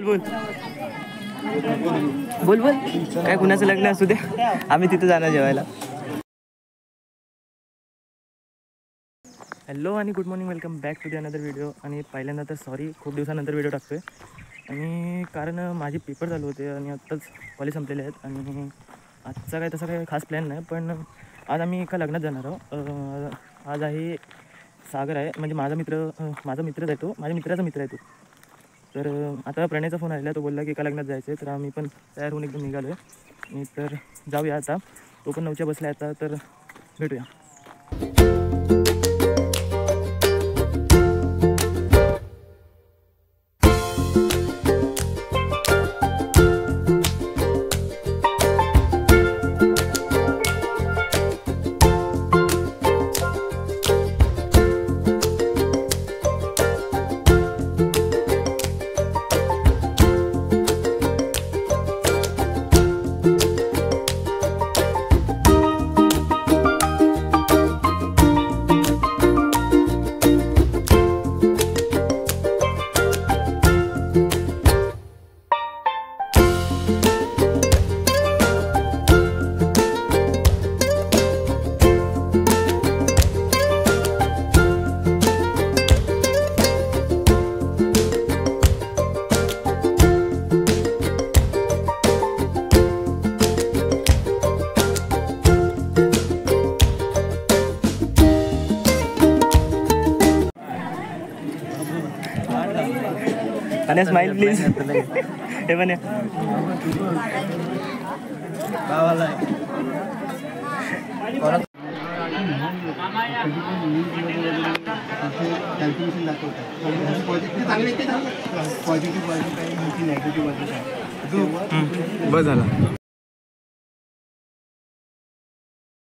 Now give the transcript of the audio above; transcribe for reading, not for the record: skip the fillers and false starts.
बोल बोल बोल काय कुणाचं लग्न असू दे आम्ही तिथे जाणार जेवायला. हॅलो आणि good morning, welcome back to the another video. आणि पहिल्यांदा तर सॉरी, खूप दिवसानंतर व्हिडिओ टाकतो आहे. आणि कारण माझे पेपर चालू होते आणि आत्ताच कॉलेज संपलेले आहेत. आणि आजचा काय तसा काही खास प्लॅन नाही, पण आज आम्ही एका लग्नात जाणार आहोत. आज आहे सागर आहे, म्हणजे माझा मित्रच आहे तो, माझ्या मित्राचा मित्र आहे तो. तर आता प्रणयचा फोन आलेला, तो बोलला की एका लग्नात जायचं आहे. तर आम्ही पण तयार होऊन एकदम निघालो आहे. तर जाऊया आता, तो पण 9च्या बसला आता, तर भेटूया. आणि स्माइल प्लीज. हे पण बस झाला.